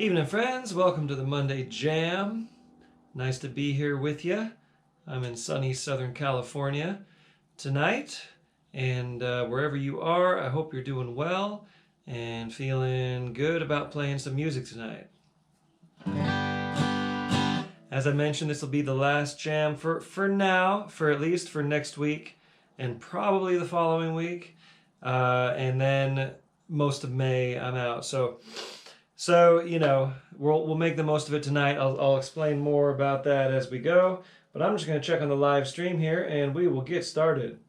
Evening, friends. Welcome to the Monday Jam. Nice to be here with you. I'm in sunny Southern California tonight, and wherever you are, I hope you're doing well and feeling good about playing some music tonight. As I mentioned, this will be the last jam for now, for at least for next week, and probably the following week, and then most of May I'm out. So you know, we'll make the most of it tonight. I'll explain more about that as we go, but I'm just going to check on the live stream here, and we will get started.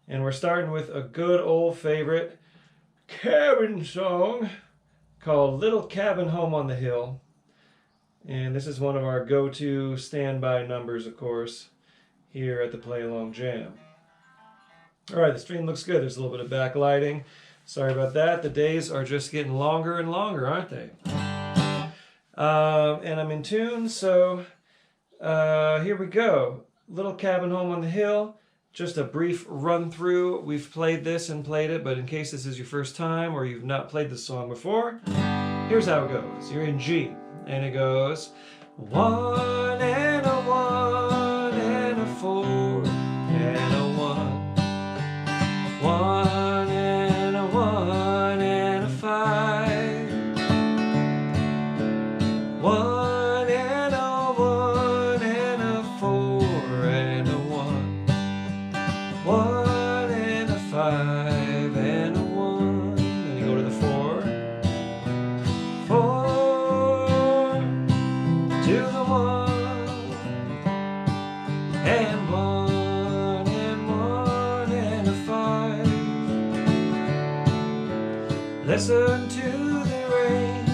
And we're starting with a good old favorite cabin song called Little Cabin Home on the Hill. And this is one of our go-to standby numbers, of course, here at the Playalong Jam. All right, the stream looks good. There's a little bit of backlighting. Sorry about that. The days are just getting longer and longer, aren't they? And I'm in tune, so here we go. Little Cabin Home on the Hill. Just a brief run through. We've played this and played it, but in case this is your first time or you've not played this song before, here's how it goes. You're in G, and it goes 1 and a 1 and a 4 and a 1. 1 and a 1 and a 5. 1 and a 1 and a 4 and a 1. 1 and a 5 and a 1. Then you go to the 4. 4 to the 1 and 1 and 1 and a 5. Listen to the rain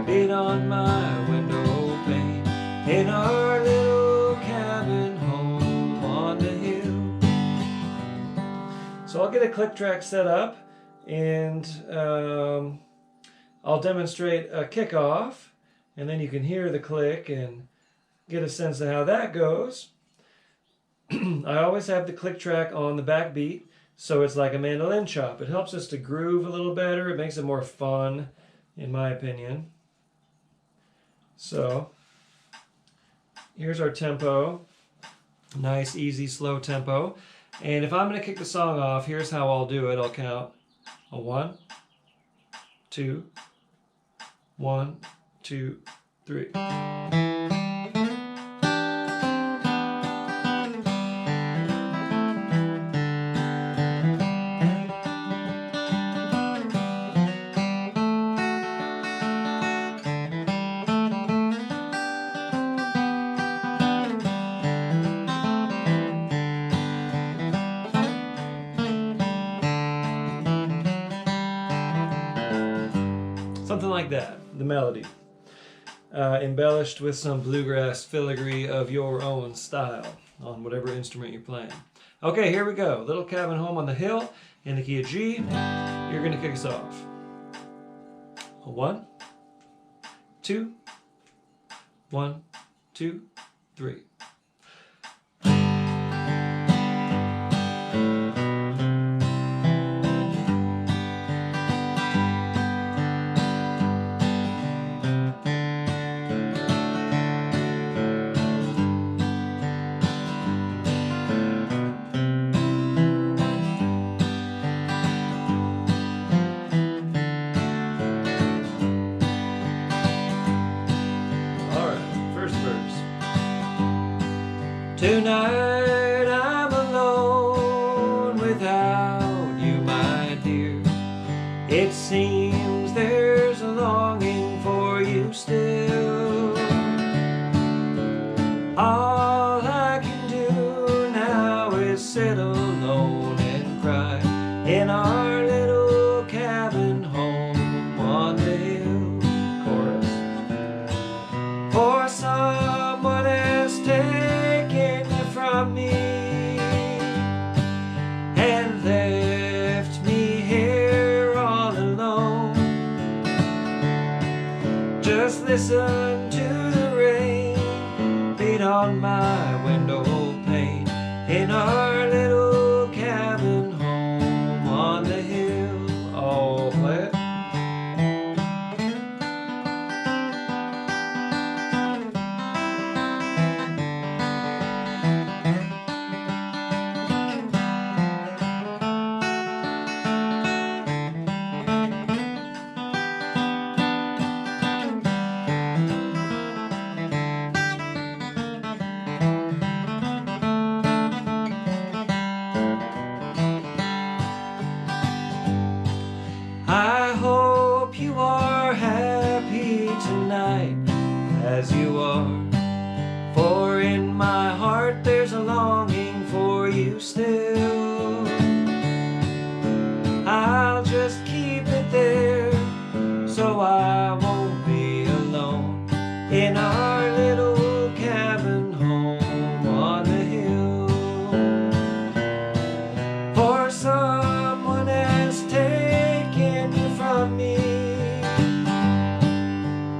beat on my window pane in our little cabin home on the hill. So I'll get a click track set up, and I'll demonstrate a kickoff, and then you can hear the click and get a sense of how that goes. I always have the click track on the backbeat, so it's like a mandolin chop. It helps us to groove a little better. It makes it more fun, in my opinion. So here's our tempo. Nice, easy, slow tempo. And if I'm going to kick the song off, here's how I'll do it. I'll count a 1, 2, 1, 2, 3. Something like that, the melody. Embellished with some bluegrass filigree of your own style on whatever instrument you're playing. Okay, here we go. Little Cabin Home on the Hill in the key of G. You're going to kick us off. A 1, 2, 1, 2, 3. Tonight I'm alone without you, my dear. It seems there's a longing for you still. All I can do now is sit alone and cry in our little cabin home on the hill. Chorus. For someone has taken you from me and left me here all alone. Just listen to the rain beat on my window pane in our little cabin home on the hill. Oh, play it. you still. I'll just keep it there so I won't be alone in our little cabin home on the hill. For someone has taken you from me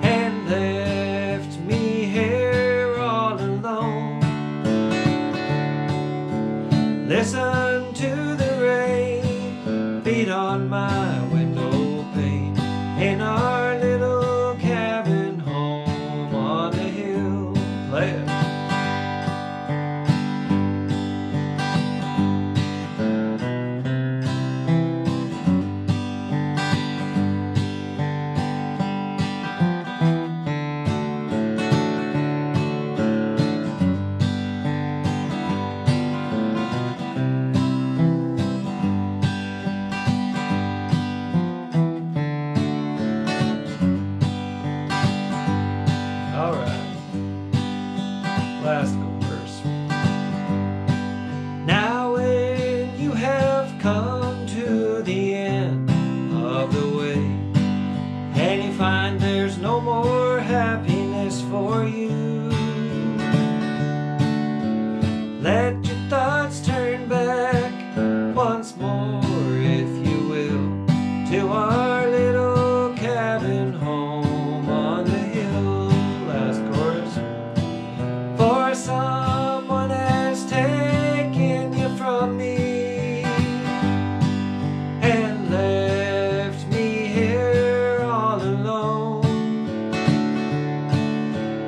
and left me here all alone. Listen to the rain beat on my window pane in our little cabin home on the hill. Play it. Last verse. Now when you have come to the end of the way and you find there's no more happiness for you, let your thoughts turn back once more, if you will, to our little cabin home on the hill. Last chorus. For someone has taken you from me and left me here all alone.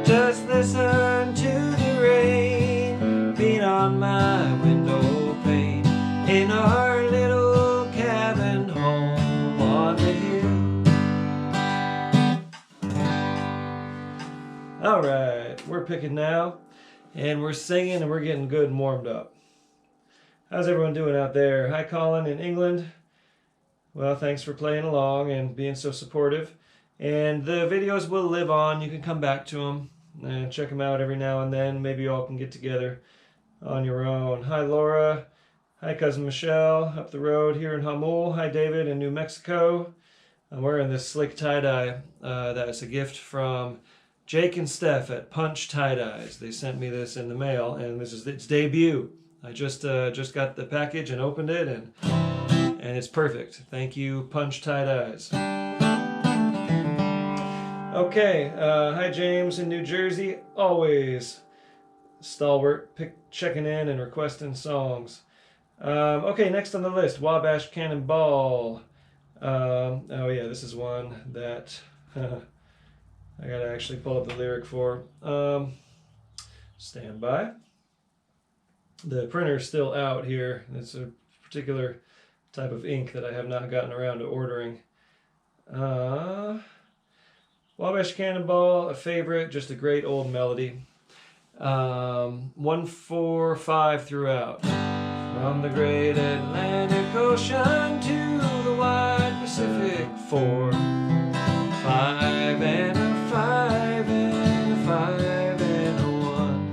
Just listen to the rain beat on my window pane in our little cabin home on the hill. All right, we're picking now. And we're singing and we're getting good and warmed up. How's everyone doing out there? Hi, Colin in England. Well, thanks for playing along and being so supportive. And the videos will live on. You can come back to them and check them out every now and then. Maybe you all can get together on your own. Hi, Laura. Hi, Cousin Michelle up the road here in Hamul. Hi, David in New Mexico. I'm wearing this slick tie-dye. That's a gift from Jake and Steph at Punch Tie-Dyes. They sent me this in the mail, and this is its debut. I just got the package and opened it, and it's perfect. Thank you, Punch Tie-Dyes. Okay, hi James in New Jersey. Always stalwart, checking in and requesting songs. Okay, next on the list, Wabash Cannonball. Oh yeah, this is one that I gotta actually pull up the lyric for. Stand by. The printer's still out here. It's a particular type of ink that I have not gotten around to ordering. Wabash Cannonball, a favorite, just a great old melody. 1, 4, 5 throughout. From the great Atlantic Ocean to the wide Pacific, 4, 5 and a 5 and a 5 and a 1.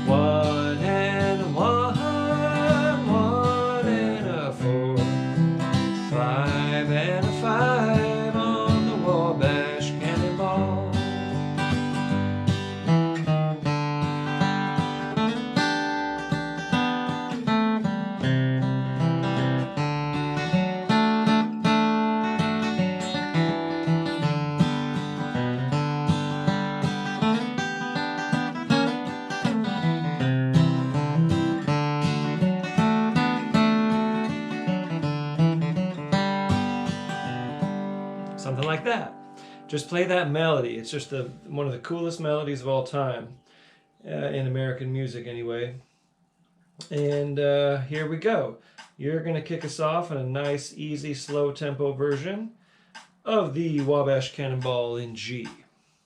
1 and a 1, 1 and a 4. 5 and a 5 on the Wabash Cannonball. Something like that. Just play that melody. It's just one of the coolest melodies of all time, in American music anyway. And here we go. You're going to kick us off in a nice, easy, slow tempo version of the Wabash Cannonball in G.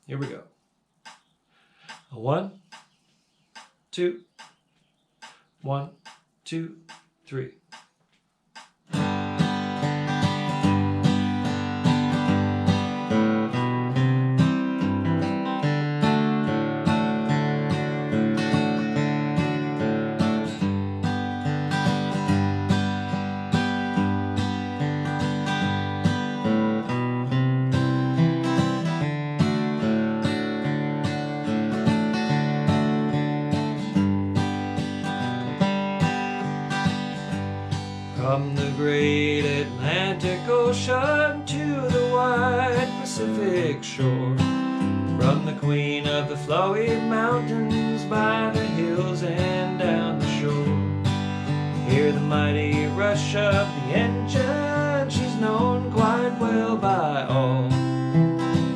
Here we go. 1, 2, 1, 2, 3. From the great Atlantic Ocean to the wide Pacific shore, from the queen of the flowing mountains by the hills and down the shore. Hear the mighty rush of the engine, she's known quite well by all.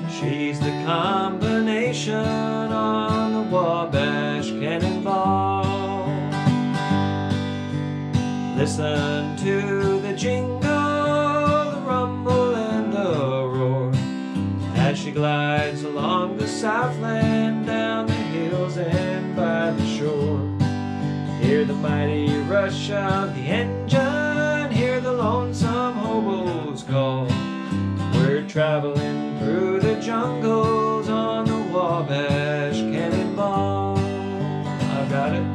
She's the combination on the Wabash Cannonball. Listen to the jingle, the rumble and the roar, as she glides along the Southland, down the hills and by the shore. Hear the mighty rush of the engine, hear the lonesome hobos call. We're traveling through the jungles on the Wabash Cannonball. I've got it.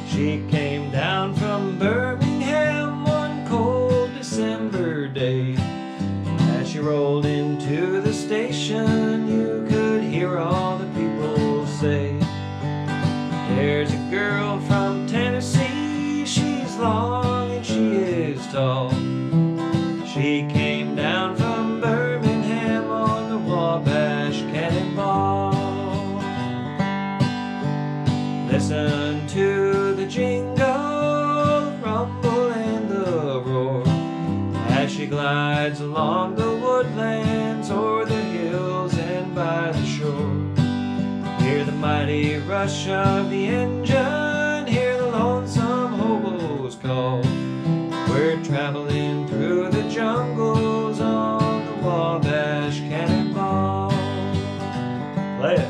She came down from Birmingham one cold December day. As she rolled into the station, you could hear all the people say, there's a girl from Tennessee, she's long and she is tall. She came down from Birmingham on the Wabash Cannonball. Listen to the jingle, the rumble and the roar, as she glides along the woodlands o'er the hills and by the shore. Hear the mighty rush of the engine, hear the lonesome hobos call. We're traveling through the jungles on the Wabash Cannonball. Play it.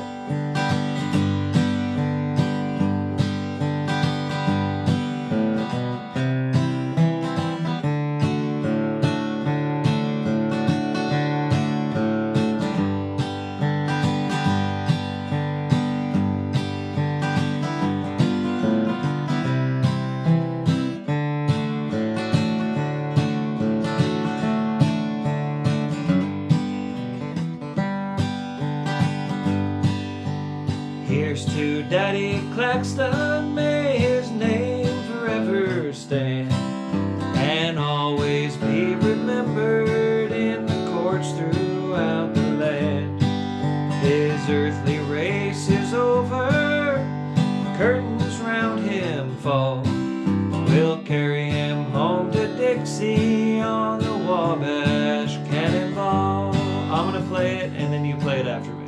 Here's to Daddy Claxton, may his name forever stand, and always be remembered in the courts throughout the land. His earthly race is over, curtains round him fall. We'll carry him home to Dixie on the Wabash Cannonball. I'm gonna play it and then you play it after me.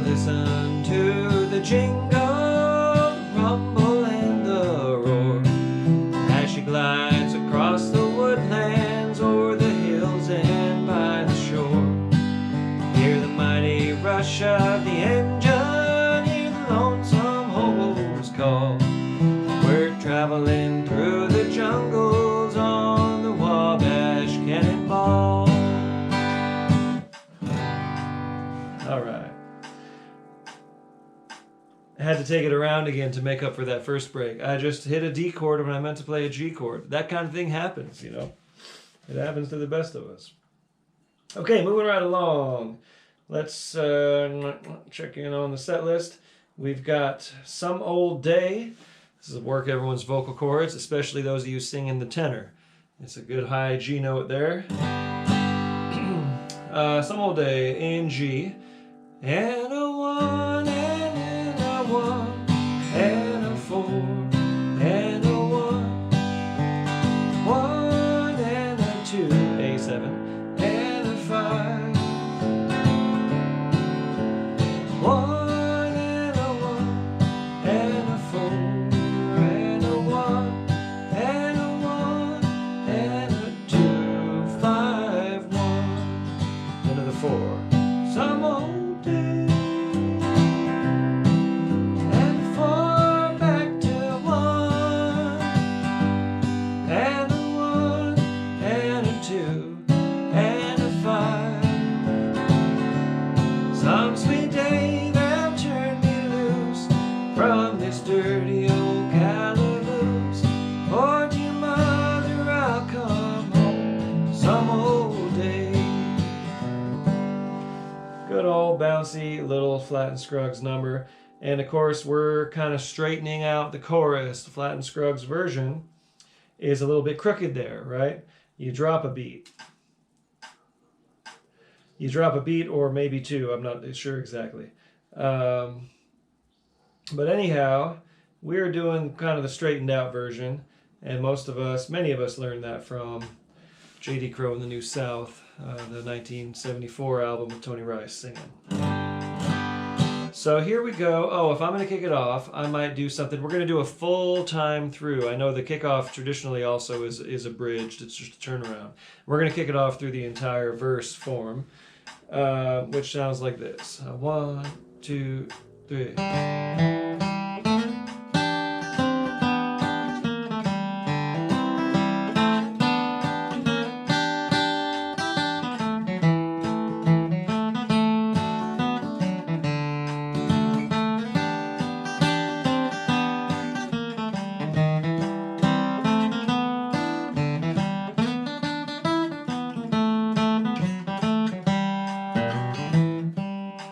Listen to the jingle, the rumble and the roar, as she glides across the woodlands o'er the hills and by the shore. Hear the mighty rush of the engine, hear the lonesome hobos call. We're traveling through the jungles on the Wabash Cannonball. All right. I had to take it around again to make up for that first break. I just hit a D chord when I meant to play a G chord. That kind of thing happens, you know. It happens to the best of us. Okay, moving right along. Let's check in on the set list. We've got Some Old Day. This is work everyone's vocal cords, especially those of you singing the tenor. It's a good high G note there. Some Old Day in G. And a 1, and a 1, and a 4, and a 1, 1 and a 2, A7, and a 5, 1 and a 1, and a 4, and a 1, and a 1, and a 2, 5, 1, into the 4. Some old day. Some sweet day they'll turn me loose from this dirty old calaboose. Or dear mother, I'll come home some old day. Good old bouncy little Flatt and Scruggs number. And of course we're kind of straightening out the chorus. The Flatt and Scruggs version is a little bit crooked there, right? You drop a beat. You drop a beat or maybe two, I'm not sure exactly. But anyhow, we're doing kind of the straightened out version, and many of us learned that from J.D. Crowe and the New South, the 1974 album with Tony Rice singing. So here we go. Oh, if I'm going to kick it off, I might do something. We're going to do a full time through. I know the kickoff traditionally also is abridged. It's just a turnaround. We're going to kick it off through the entire verse form. Which sounds like this. 1, 2, 3.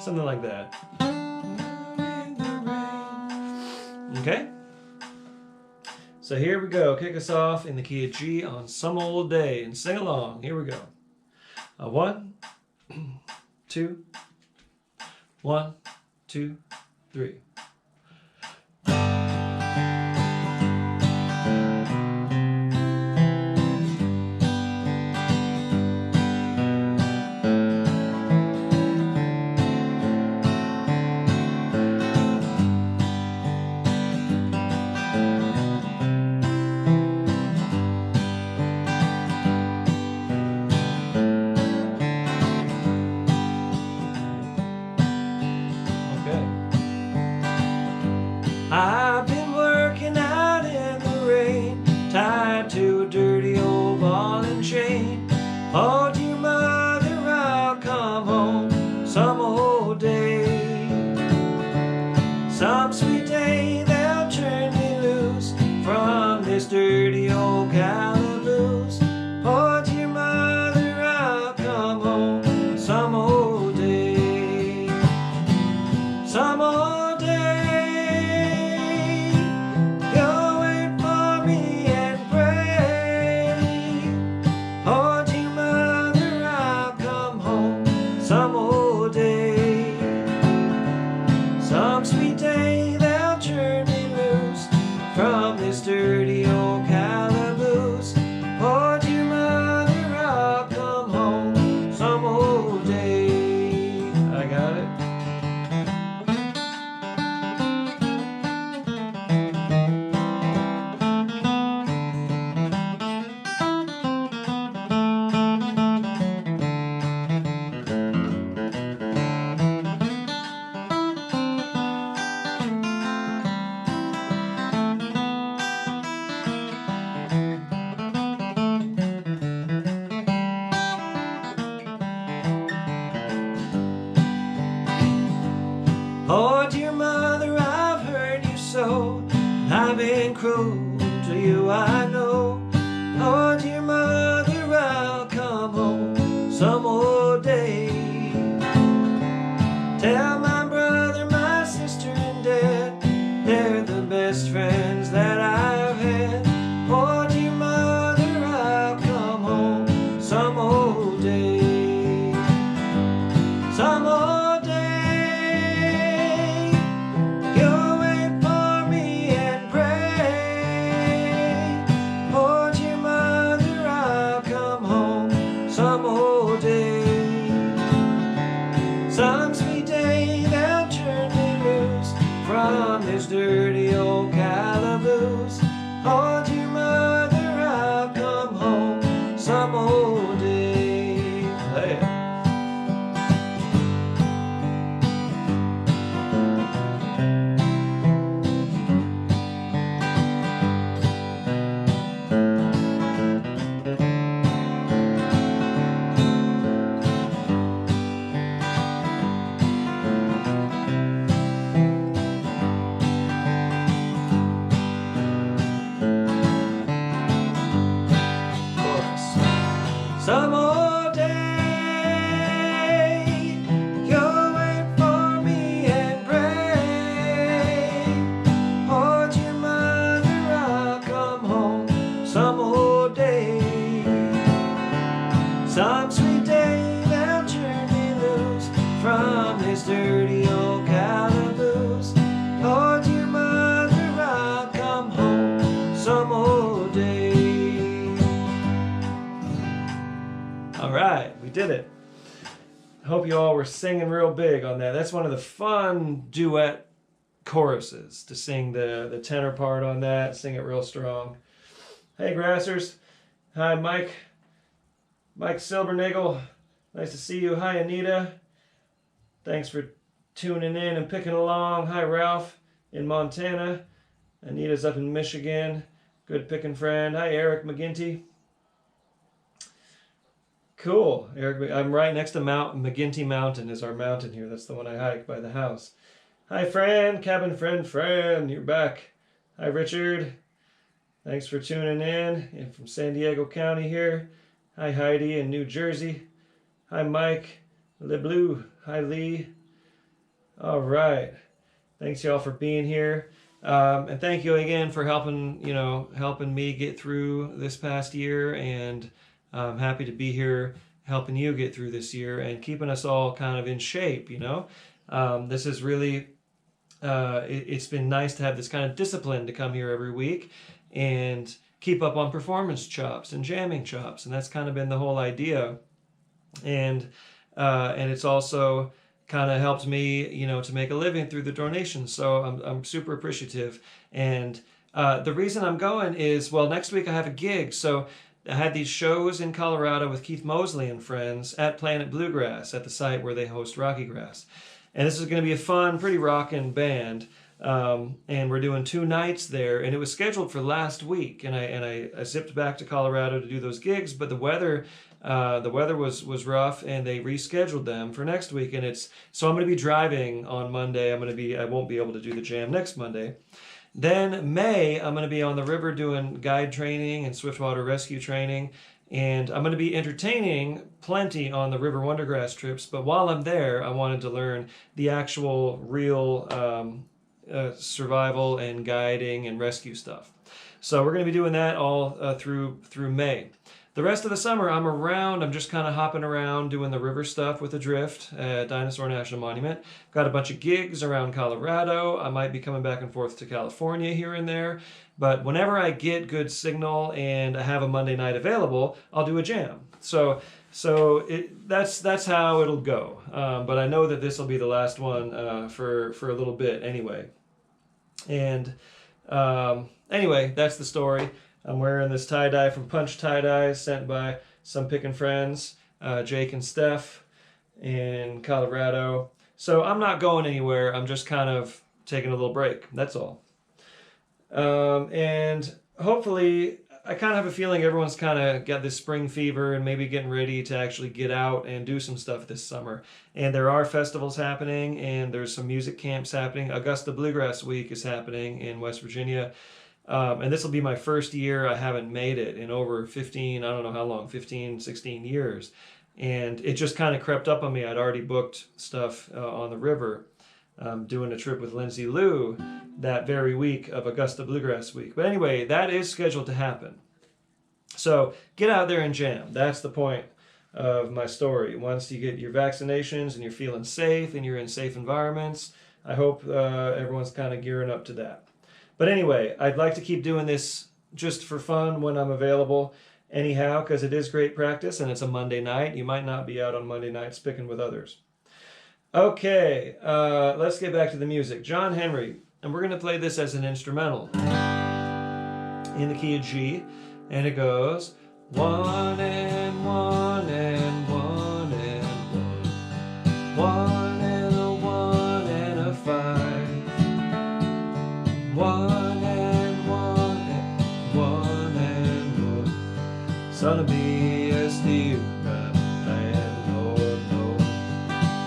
Something like that. Okay? So here we go. Kick us off in the key of G on Some Old Day. And sing along. Here we go. 1, 2, 1, 2, 3. I've been working out in the rain, tied to a dirty old ball and chain. Oh, dear mother, I'll come home some old day. Some sweet day they'll turn me loose from this dirty old calaboose. Oh, dear mother, I'll come home some old day. Some old day. Some old day, some sweet day they'll turn me loose from this dirty old calaboose. Oh, dear mother, I'll come home some old day. I got it. Oh, dear mother, I've heard you so. I've been cruel to you, I know. Oh, dear mother, I'll come home some old some old day. Play it. Some old day, you'll wait for me and pray. Hold your mother, I'll come home some old day. Some sweet day they'll turn me loose from this dirty old calaboose. Hold your mother, I'll come home some old day. All right, we did it. I hope you all were singing real big on that. That's one of the fun duet choruses, to sing the tenor part on that, sing it real strong. Hey, Grassers. Hi, Mike. Mike Silbernagel. Nice to see you. Hi, Anita. Thanks for tuning in and picking along. Hi, Ralph in Montana. Anita's up in Michigan. Good picking friend. Hi, Eric McGinty. Cool, Eric. I'm right next to McGinty Mountain is our mountain here. That's the one I hike by the house. Hi, Fran, cabin friend Fran, you're back. Hi, Richard. Thanks for tuning in from San Diego County here. Hi, Heidi in New Jersey. Hi, Mike LeBlue. Hi, Lee. All right. Thanks y'all for being here. And thank you again for helping me get through this past year, and I'm happy to be here helping you get through this year and keeping us all kind of in shape, This is really, it's been nice to have this kind of discipline to come here every week and keep up on performance chops and jamming chops. And that's kind of been the whole idea. And it's also kind of helped me, to make a living through the donations. So I'm super appreciative. And the reason I'm going is, well, next week I have a gig. So I had these shows in Colorado with Keith Mosley and friends at Playalong Bluegrass at the site where they host Rocky Grass. And this is going to be a fun, pretty rockin' band. And we're doing 2 nights there. And it was scheduled for last week. And I zipped back to Colorado to do those gigs. But the weather was rough, and they rescheduled them for next week. And so I'm going to be driving on Monday. I won't be able to do the jam next Monday. Then May, I'm going to be on the river doing guide training and swiftwater rescue training, and I'm going to be entertaining plenty on the River Wondergrass trips. But while I'm there, I wanted to learn the actual real survival and guiding and rescue stuff. So we're going to be doing that all through May. The rest of the summer, I'm around. I'm just kind of hopping around doing the river stuff with Adrift at Dinosaur National Monument. Got a bunch of gigs around Colorado. I might be coming back and forth to California here and there. But whenever I get good signal and I have a Monday night available, I'll do a jam. So that's how it'll go. But I know that this will be the last one for a little bit anyway. And anyway, that's the story. I'm wearing this tie-dye from Punch Tie-Dye, sent by some pickin' friends, Jake and Steph in Colorado. So I'm not going anywhere. I'm just kind of taking a little break. That's all. And hopefully, I kind of have a feeling everyone's kind of got this spring fever and maybe getting ready to actually get out and do some stuff this summer. And there are festivals happening, and there's some music camps happening. Augusta Bluegrass Week is happening in West Virginia. And this will be my first year. I haven't made it in over 15, I don't know how long, 15, 16 years. And it just kind of crept up on me. I'd already booked stuff on the river, doing a trip with Lindsay Lou that very week of Augusta Bluegrass Week. But anyway, that is scheduled to happen. So get out there and jam. That's the point of my story. Once you get your vaccinations and you're feeling safe and you're in safe environments, I hope everyone's kind of gearing up to that. But anyway, I'd like to keep doing this just for fun when I'm available anyhow, because it is great practice and it's a Monday night. You might not be out on Monday nights picking with others. Okay, let's get back to the music. John Henry, and we're going to play this as an instrumental in the key of G, and it goes 1 and Son of be a steel driving man, Lord, Lord.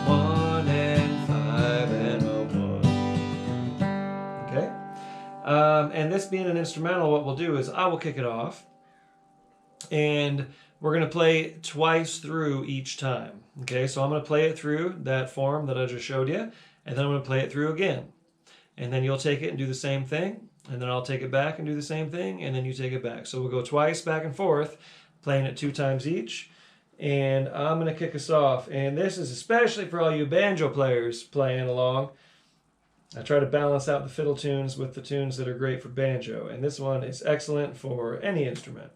1 and 5 and a 1. Okay? And this being an instrumental, what we'll do is I will kick it off, and we're going to play twice through each time. Okay, so I'm going to play it through that form that I just showed you, and then I'm going to play it through again. And then you'll take it and do the same thing, and then I'll take it back and do the same thing, and then you take it back. So we'll go twice back and forth, playing it 2 times each. And I'm going to kick us off. And this is especially for all you banjo players playing along. I try to balance out the fiddle tunes with the tunes that are great for banjo. And this one is excellent for any instrument.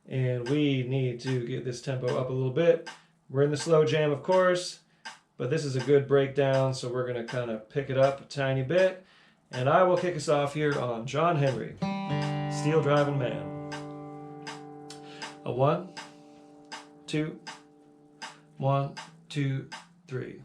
And we need to get this tempo up a little bit. We're in the slow jam, of course, but this is a good breakdown, so we're going to kind of pick it up a tiny bit. And I will kick us off here on John Henry, Steel Driving Man. A 1, 2, 1, 2, 3.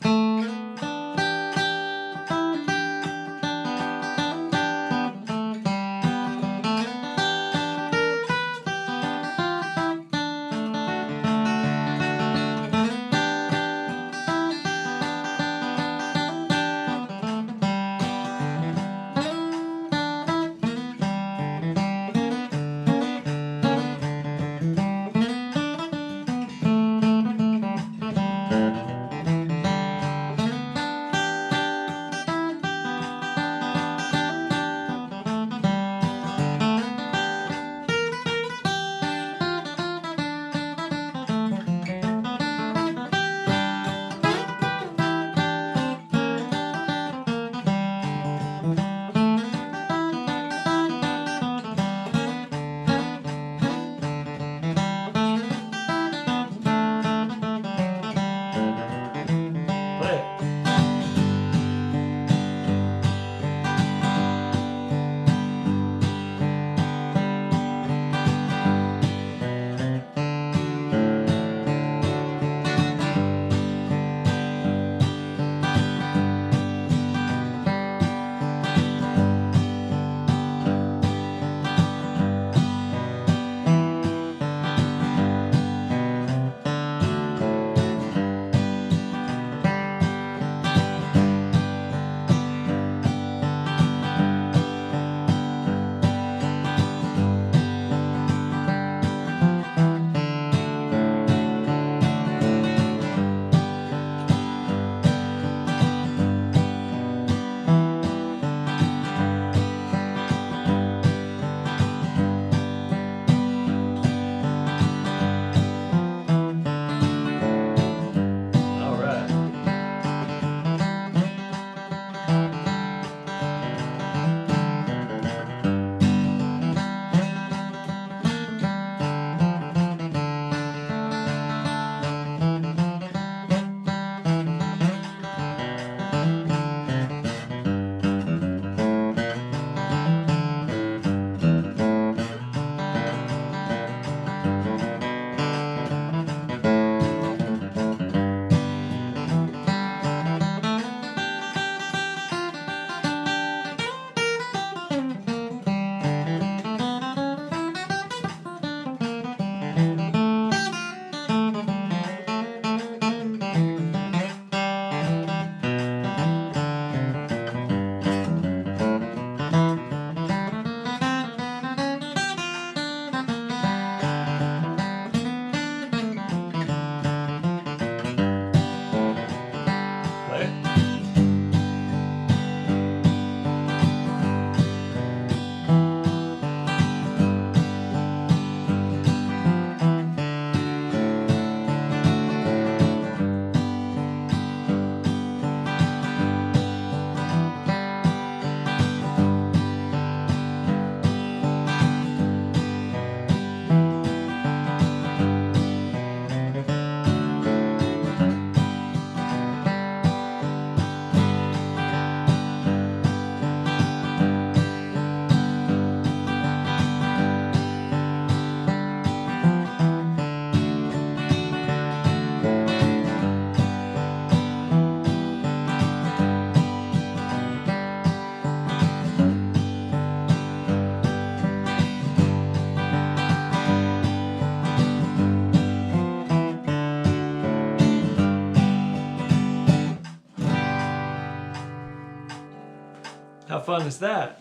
fun is that?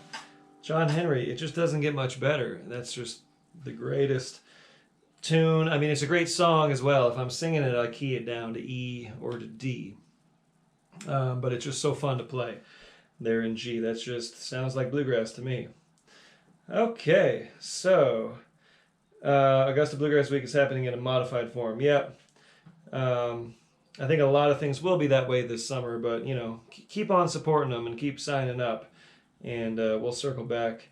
John Henry, it just doesn't get much better. That's just the greatest tune. I mean, it's a great song as well. If I'm singing it, I key it down to E or to D. But it's just so fun to play there in G. That's just sounds like bluegrass to me. Okay, so Augusta Bluegrass Week is happening in a modified form. Yep. I think a lot of things will be that way this summer, but, you know, keep on supporting them and keep signing up. And we'll circle back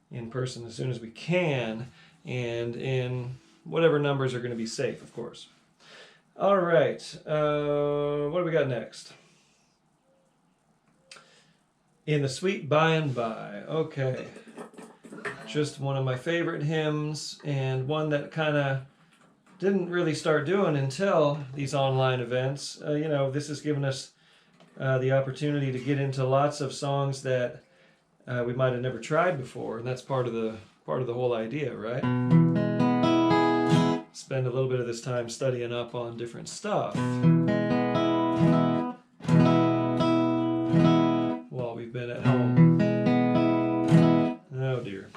in person as soon as we can, and in whatever numbers are going to be safe, of course. All right. What do we got next? In the Sweet By and By. Okay. Just one of my favorite hymns, and one that kind of didn't really start doing until these online events. You know, this has given us the opportunity to get into lots of songs that we might have never tried before, and that's part of the whole idea, right? Spend a little bit of this time studying up on different stuff while we've been at home. Oh dear.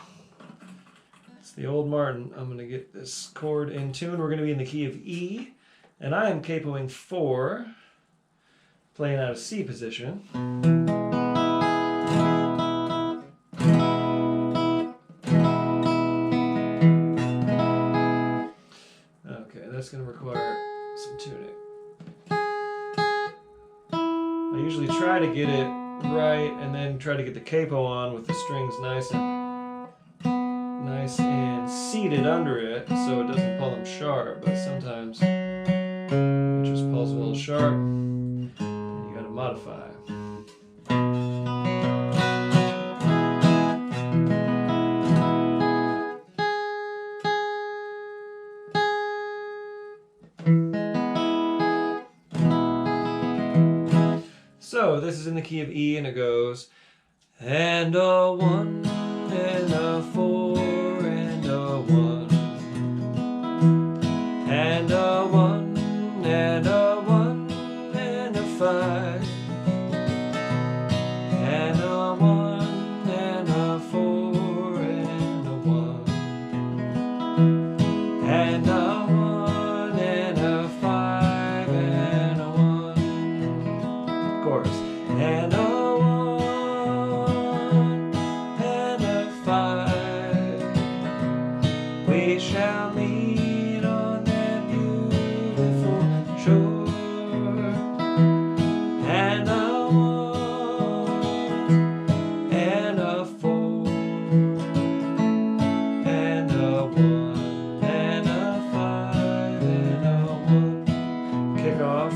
It's the old Martin. I'm going to get this chord in tune. We're going to be in the key of E, and I am capoing 4, playing out of C position. Okay, that's going to require some tuning. I usually try to get it right and then try to get the capo on with the strings nice and seated under it so it doesn't pull them sharp, but sometimes it just pulls a little sharp and you got to modify. So this is in the key of E, and it goes, and a 1 and a 4 and a 1 and a 1 and a 1 and a 5 and a 1 and a 4 and a 1 and a 1 and a 5 and a 1. Chorus. And a 1 and a 5. We shall meet on that beautiful shore. And a 1 and a 4 and a 1 and a 5 and a 1. Kick off.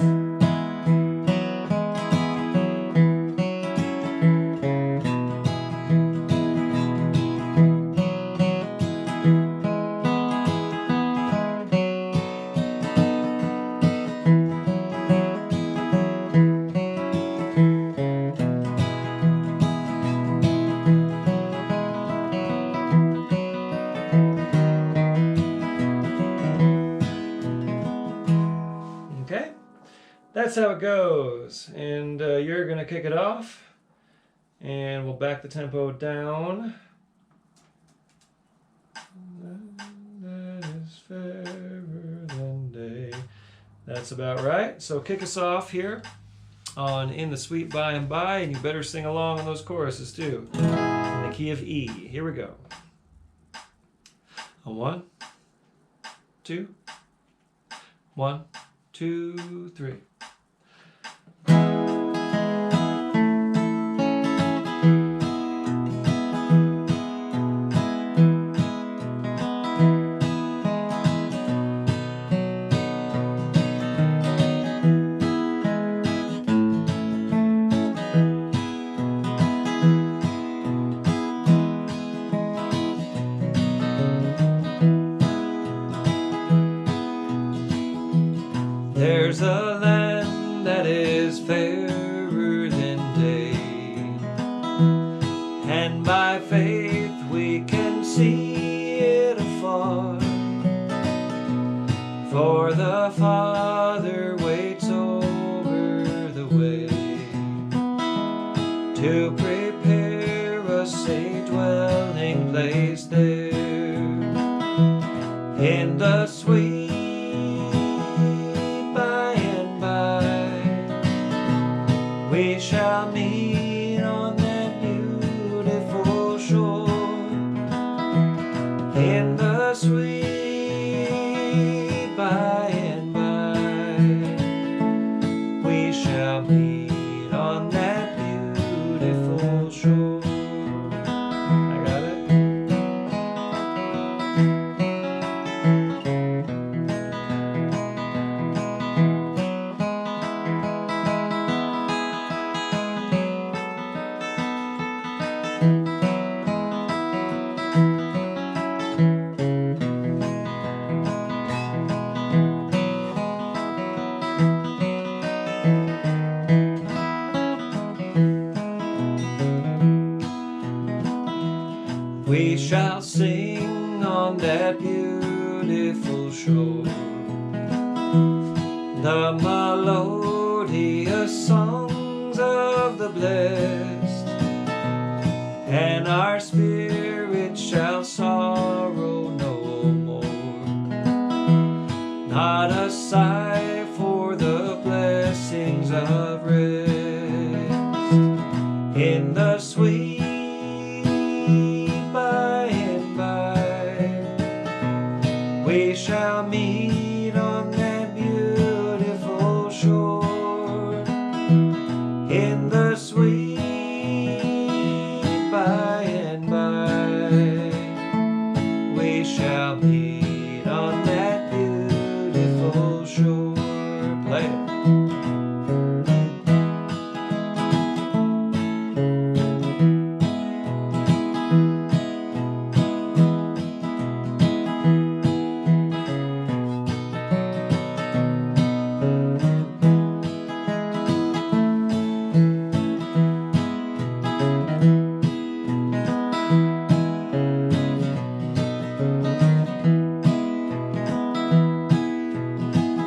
Okay, that's how it goes, and you're gonna kick it off, and we'll back the tempo down. That is fairer than day. That's about right. So kick us off here on In the Sweet By and By, and you better sing along on those choruses too. In the key of E. Here we go. A 1, 2, 1, 2, 3. There's a land that is fairer than day, and by faith we can see it afar. For the Father waits over the way to prepare The melodious songs of the blessed, and our spirit shall sorrow no more. Not a sigh for the blessings of rest in the sweet by and by. We shall meet on that beautiful shore in the sweet by and by. We shall meet on that beautiful shore. Play it.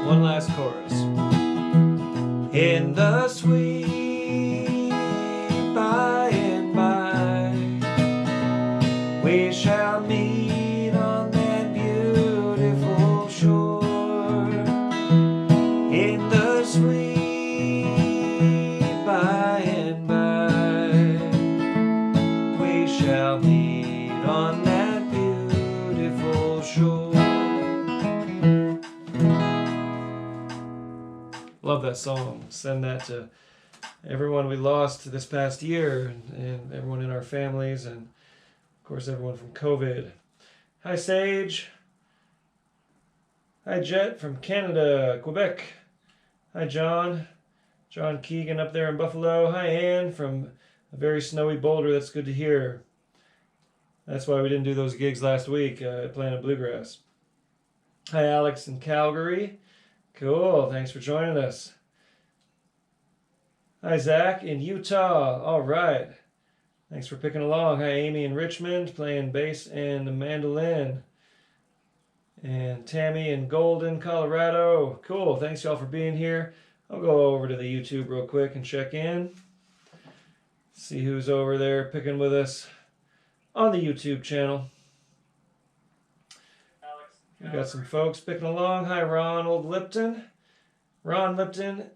One last chorus. In the sweet by and by, we shall meet on that beautiful shore. In the sweet by and by, we shall meet on that beautiful shore. Love that song. Send that to everyone we lost this past year, and everyone in our families, and of course everyone from COVID. Hi Sage. Hi Jet from Canada, Quebec. Hi John. John Keegan up there in Buffalo. Hi Ann from a very snowy Boulder. That's good to hear. That's why we didn't do those gigs last week at Playalong Bluegrass. Hi Alex in Calgary. Cool, thanks for joining us. Hi Zach in Utah. All right, thanks for picking along. Hi Amy in Richmond, playing bass and the mandolin. And Tammy in Golden, Colorado. Cool, thanks y'all for being here. I'll go over to the YouTube real quick and check in. See who's over there picking with us on the YouTube channel. We got some folks picking along. Hi, Ronald Lipton. Ron Lipton,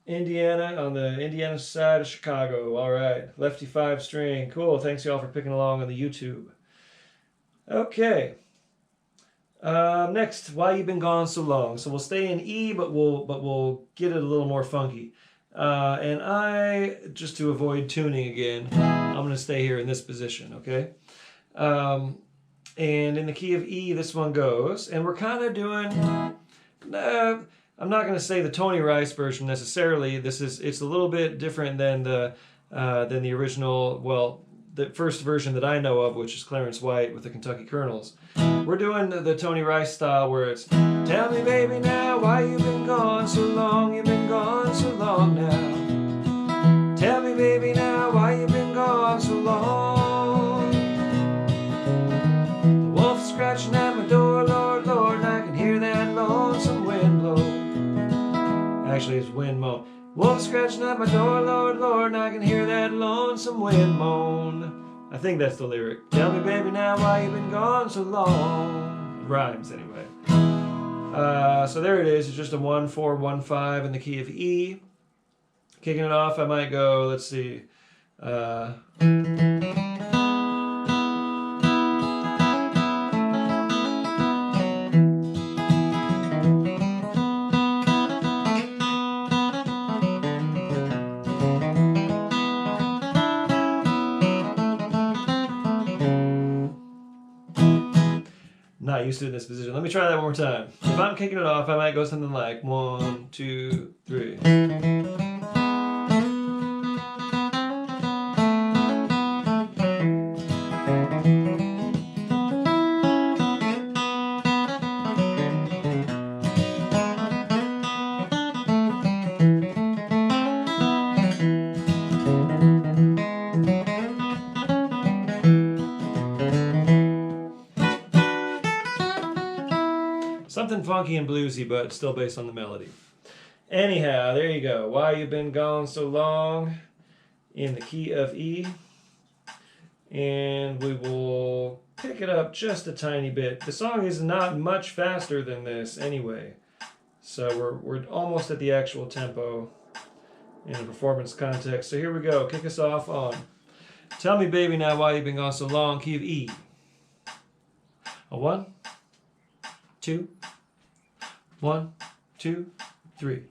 Indiana, on the Indiana side of Chicago. All right, lefty 5-string. Cool. Thanks y'all for picking along on the YouTube. Okay. Next, Why You Been Gone So Long. So we'll stay in E, but we'll get it a little more funky. And I, just to avoid tuning again, I'm going to stay here in this position. Okay. And in the key of E, this one goes. And we're kind of doing, I'm not going to say the Tony Rice version necessarily. It's a little bit different than the original, well, the first version that I know of, which is Clarence White with the Kentucky Colonels. We're doing the Tony Rice style where it's, tell me baby now, why you been gone so long, you've been gone so long now. Tell me baby now, why you been gone so long. Scratching at my door, Lord, Lord, and I can hear that lonesome wind blow. Actually, it's wind moan. Wolf scratching at my door, Lord, Lord, and I can hear that lonesome wind moan. I think that's the lyric. Tell me, baby, now why you been gone so long. It rhymes, anyway. So there it is. It's just a 1-4-1-5 in the key of E. Kicking it off, I might go, let's see. Not used to it in this position. Let me try that one more time. If I'm kicking it off, I might go something like 1, 2, 3. Something funky and bluesy, but still based on the melody. Anyhow, there you go. Why You Been Gone So Long in the key of E. And we will pick it up just a tiny bit. The song is not much faster than this anyway. So we're almost at the actual tempo in a performance context. So here we go. Kick us off on Tell Me Baby Now Why You Been Gone So Long, key of E. A 1, 2, 1, 2, 3.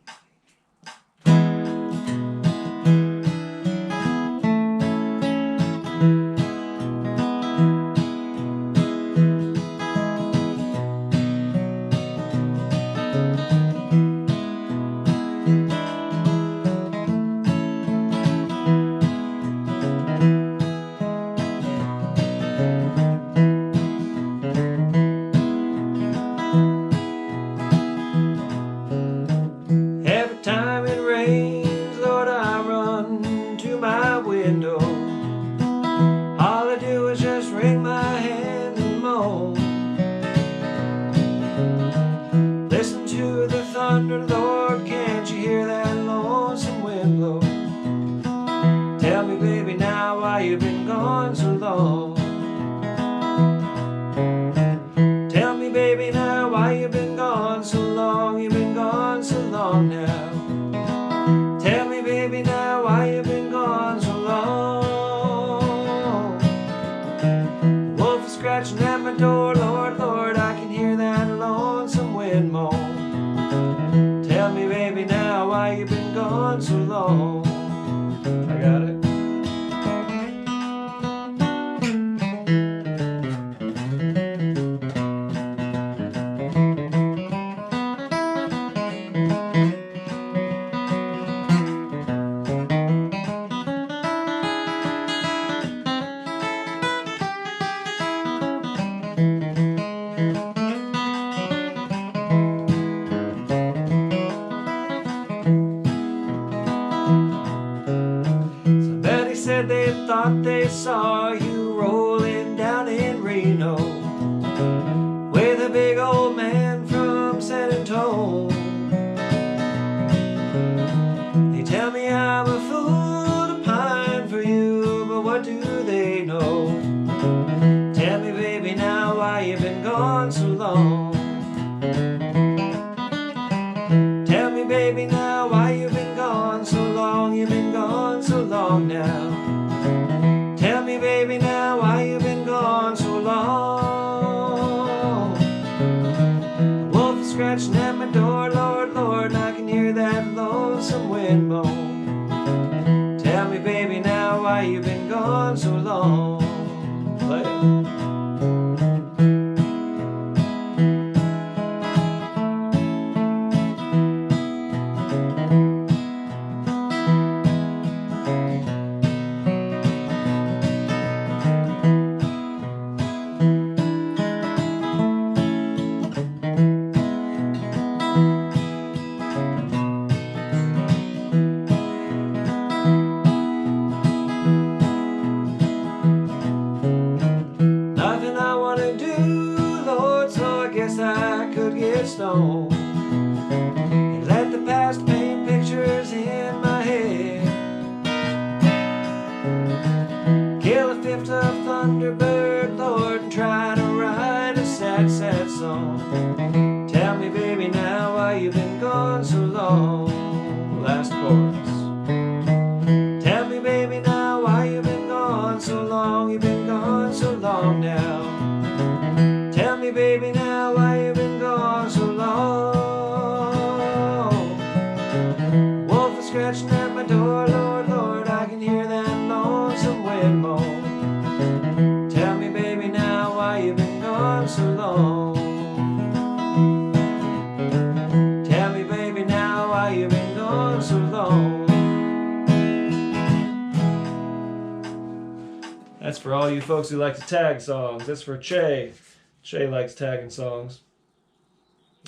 That's for all you folks who like to tag songs. That's for Che. Che likes tagging songs.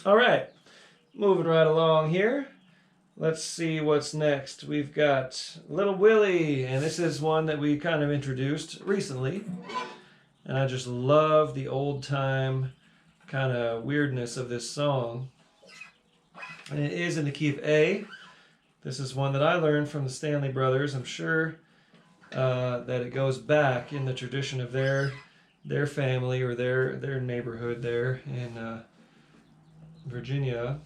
All right, moving right along here. Let's see what's next. We've got Little Willie, and this is one that we kind of introduced recently. And I just love the old-time kind of weirdness of this song. And it is in the key of A. This is one that I learned from the Stanley Brothers. I'm sure that it goes back in the tradition of their family or their neighborhood there in Virginia.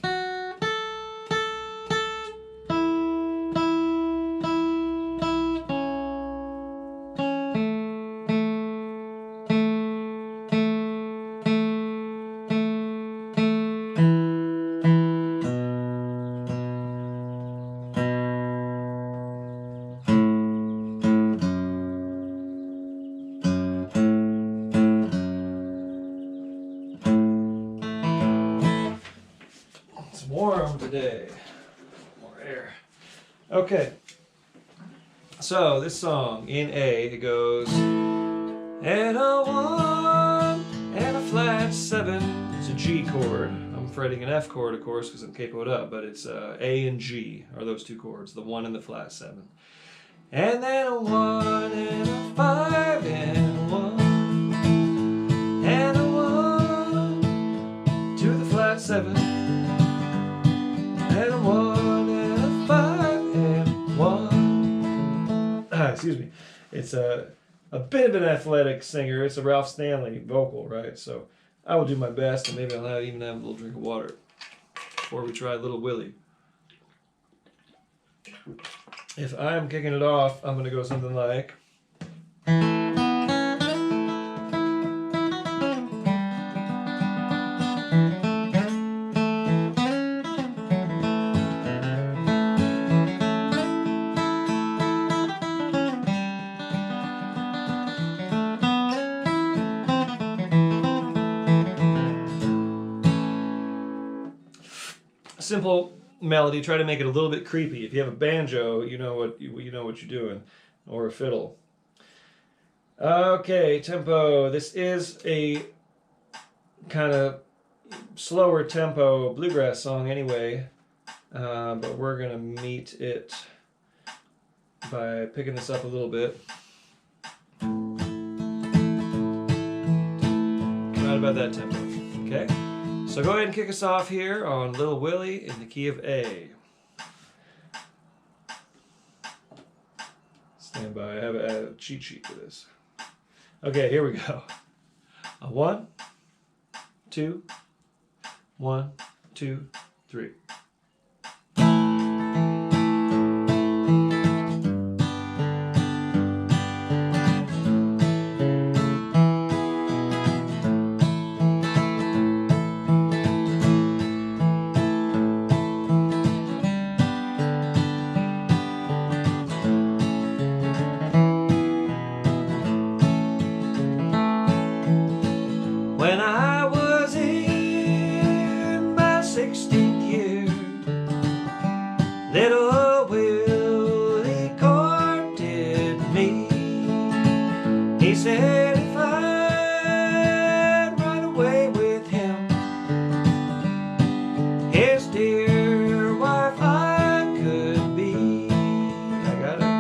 Warm today. More air. Okay. So this song in A, it goes, and a 1 and a flat 7. It's a G chord. I'm fretting an F chord, of course, because I'm capoed up, but it's A and G are those two chords, the 1 and the flat 7. And then a 1 and a 5 and a 1 and a 1 to the flat 7. And a 1 and a 5 and 1. Excuse me. It's a bit of an athletic singer. It's a Ralph Stanley vocal, right? So I will do my best, and maybe I'll even have a little drink of water before we try Little Willie. If I'm kicking it off, I'm going to go something like... Simple melody. Try to make it a little bit creepy. If you have a banjo, you know what you're doing, or a fiddle. Okay, tempo. This is a kind of slower tempo bluegrass song anyway, but we're gonna meet it by picking this up a little bit. Right about that tempo. Okay. So go ahead and kick us off here on Little Willie in the key of A. Stand by, I have a cheat sheet for this. Okay, here we go. A 1, 2, 1, 2, 3. When I was in my 16th year, little Willie courted me. He said if I'd run away with him, his dear wife I could be. I got it.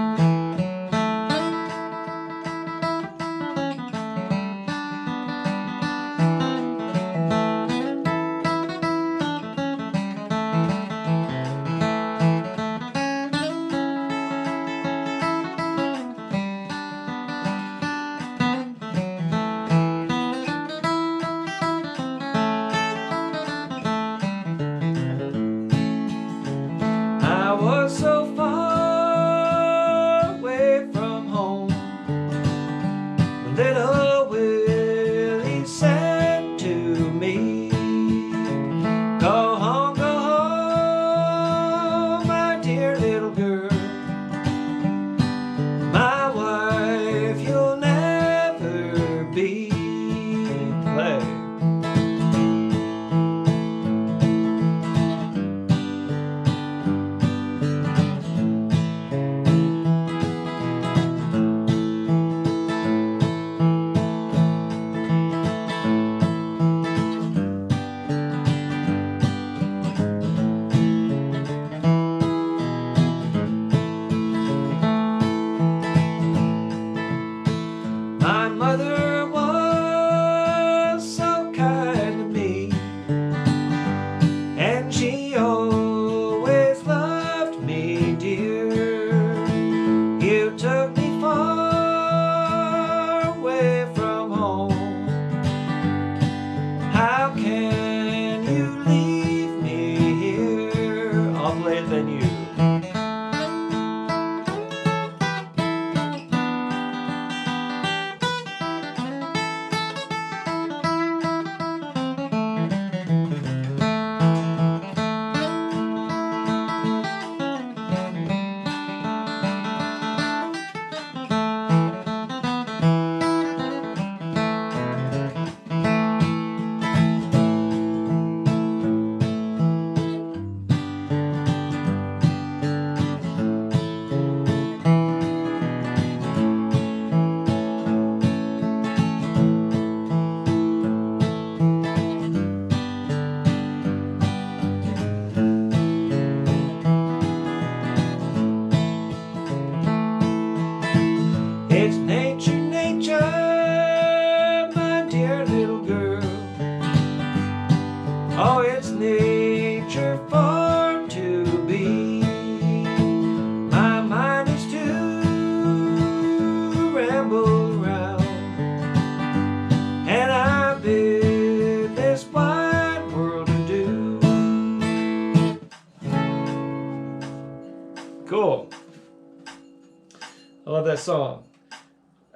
love that song.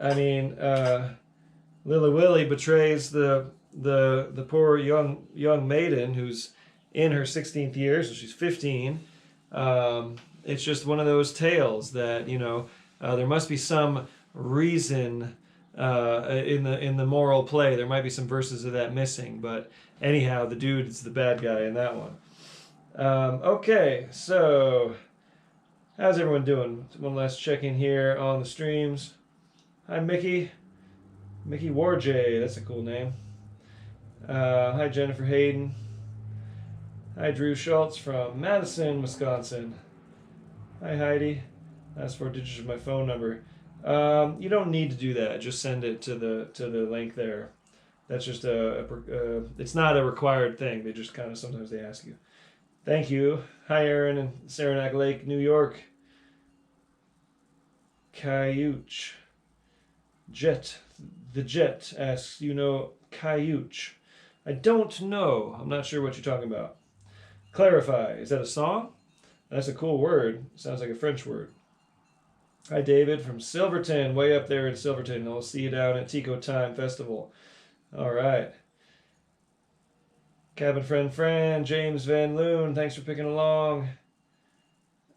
I mean, Willy betrays the poor young maiden who's in her 16th year, so she's 15. It's just one of those tales that, you know, there must be some reason in the moral play. There might be some verses of that missing, but anyhow, the dude is the bad guy in that one. Okay, so how's everyone doing? One last check-in here on the streams. Hi, Mickey. Mickey Warjay, that's a cool name. Hi, Jennifer Hayden. Hi, Drew Schultz from Madison, Wisconsin. Hi, Heidi. That's 4 digits of my phone number. You don't need to do that. Just send it to the link there. That's just it's not a required thing. They just kind of sometimes they ask you. Thank you. Hi, Aaron in Saranac Lake, New York. Cayuch. The Jet asks, you know, Cayuch. I don't know. I'm not sure what you're talking about. Clarify. Is that a song? That's a cool word. Sounds like a French word. Hi, David from Silverton, way up there in Silverton. I'll see you down at Tico Time Festival. All right. Cabin Friend, James Van Loon, thanks for picking along.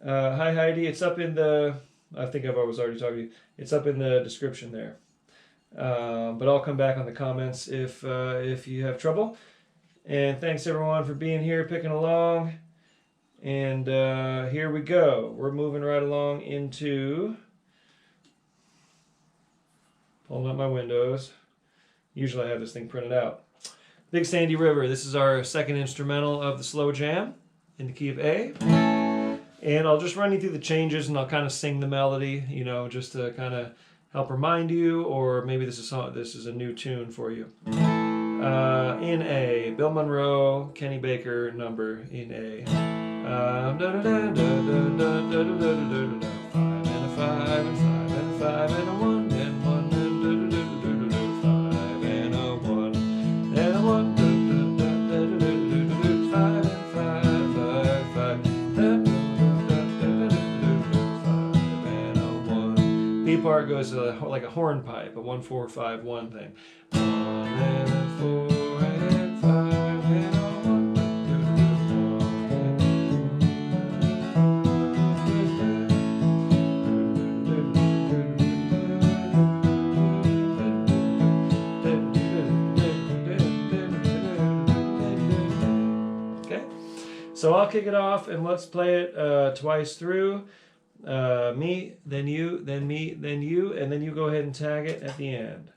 Hi, Heidi. It's up in the, I think I was already talking to you. It's up in the description there. But I'll come back on the comments if you have trouble. And thanks, everyone, for being here, picking along. And here we go. We're moving right along into pulling up my windows. Usually I have this thing printed out. Big Sandy River. This is our second instrumental of the slow jam in the key of A. And I'll just run you through the changes and I'll kind of sing the melody, you know, just to kind of help remind you, or maybe this is a new tune for you. In A, Bill Monroe, Kenny Baker number in A. 5 and a 5 and 5 and 5 and a 1 and 1 5 and a 1 and a 1 5 and 5 5 and a 1. B part goes like a hornpipe, a 1 4 5 1 thing. 1 and 4 and 5 and a 1. So I'll kick it off and let's play it twice through. Me, then you, then me, then you, and then you go ahead and tag it at the end.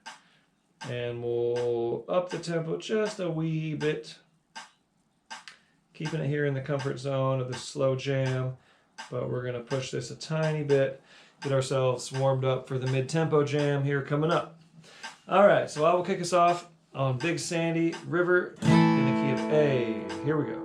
And we'll up the tempo just a wee bit. Keeping it here in the comfort zone of the slow jam, but we're going to push this a tiny bit, get ourselves warmed up for the mid-tempo jam here coming up. All right, so I will kick us off on Big Sandy River in the key of A. Here we go.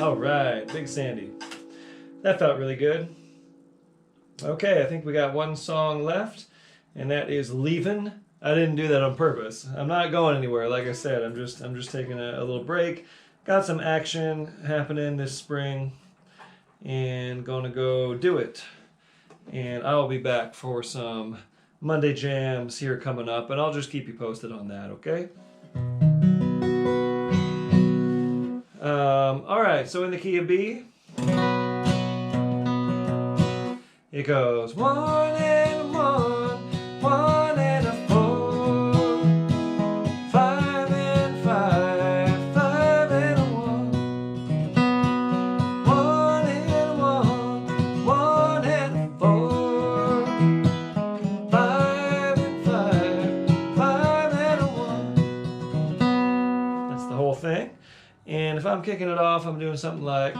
All right, Big Sandy. That felt really good. Okay, I think we got one song left, and that is Leavin'. I didn't do that on purpose. I'm not going anywhere. Like I said, I'm just taking a little break. Got some action happening this spring, and gonna go do it. And I'll be back for some Monday jams here coming up, and I'll just keep you posted on that, okay? All right, so in the key of B, it goes 1 and a 1, 1 and a 4, 5 and 5, 5 and a 1, 1 and a 1, 1 and a 4, 5 and 5, 5 and a 1. That's the whole thing. And if I'm kicking it off, I'm doing something like...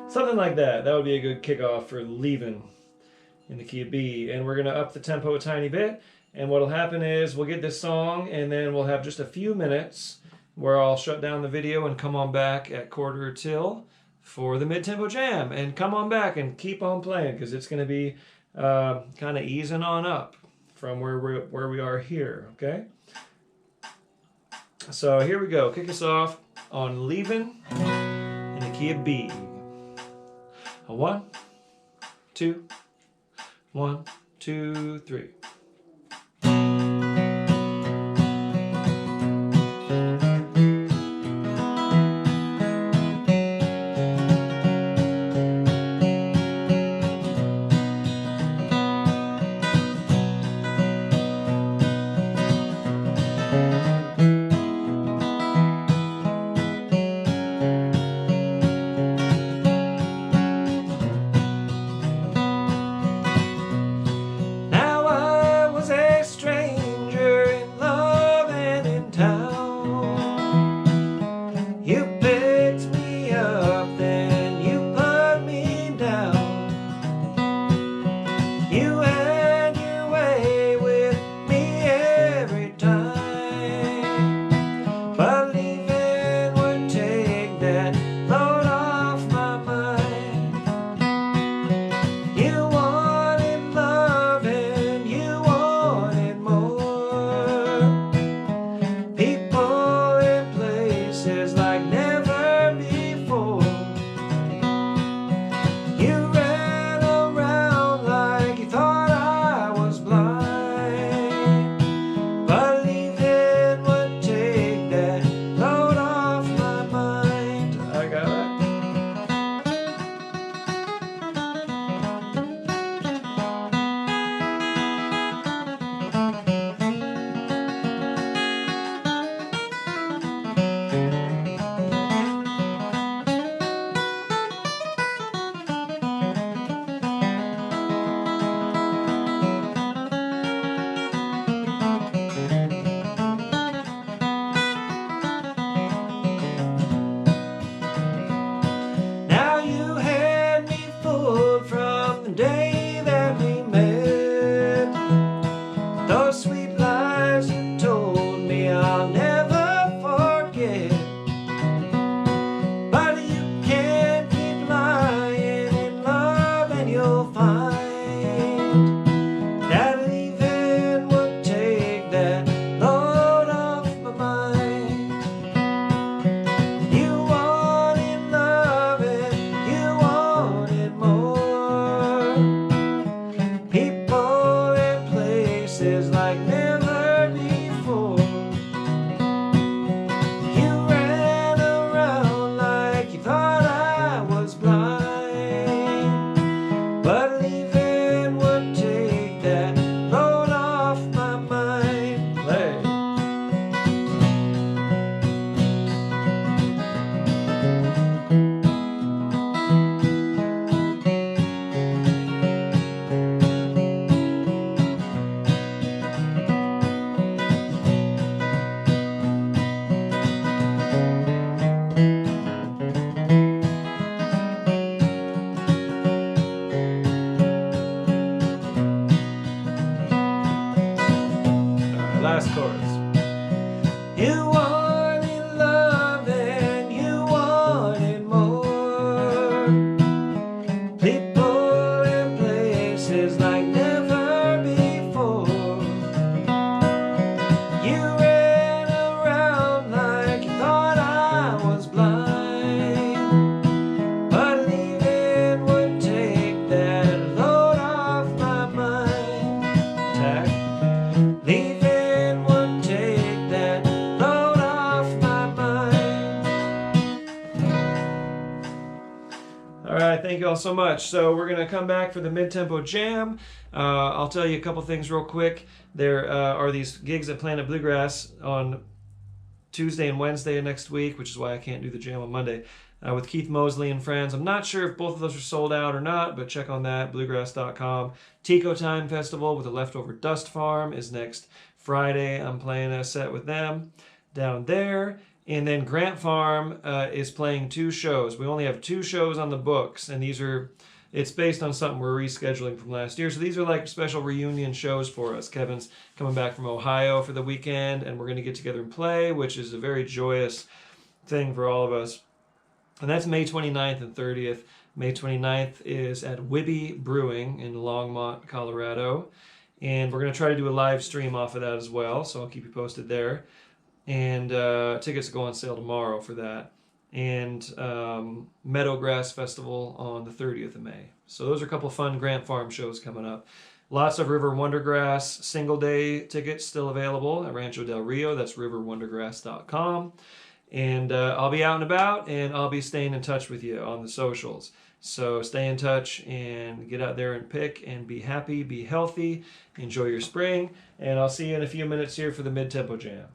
something like that. That would be a good kickoff for Leavin' in the key of B. And we're going to up the tempo a tiny bit. And what will happen is we'll get this song, and then we'll have just a few minutes where I'll shut down the video and come on back at quarter till for the mid-tempo jam. And come on back and keep on playing, because it's going to be kind of easing on up from where we are here, okay? So here we go. Kick us off on Leavin' in the key of B. 1, 2, 1, 2, 3. Bluegrass chorus. You wanted love and you wanted more. People and places like never before. You ran around like you thought I was blind, but leaving would take that load off my mind. Tack. Leaving would take that load off my mind. All right, thank you all so much. So we're gonna come back for the mid-tempo jam. I'll tell you a couple things real quick. There are these gigs at Planet Bluegrass on Tuesday and Wednesday of next week, which is why I can't do the jam on Monday, with Keith Mosley and friends. I'm not sure if both of those are sold out or not, but check on that, bluegrass.com. Tico Time Festival with the Leftover Dust Farm is next Friday. I'm playing a set with them down there. And then Grant Farm is playing 2 shows. We only have 2 shows on the books, and it's based on something we're rescheduling from last year. So these are like special reunion shows for us. Kevin's coming back from Ohio for the weekend, and we're going to get together and play, which is a very joyous thing for all of us. And that's May 29th and 30th. May 29th is at Willy Brewing in Longmont, Colorado. And we're going to try to do a live stream off of that as well, so I'll keep you posted there. And tickets go on sale tomorrow for that. And Meadowgrass Festival on the 30th of May. So those are a couple fun Grant Farm shows coming up. Lots of River Wondergrass single day tickets still available at Rancho Del Rio. That's riverwondergrass.com. And I'll be out and about, and I'll be staying in touch with you on the socials. So stay in touch and get out there and pick and be happy, be healthy, enjoy your spring. And I'll see you in a few minutes here for the mid-tempo jam.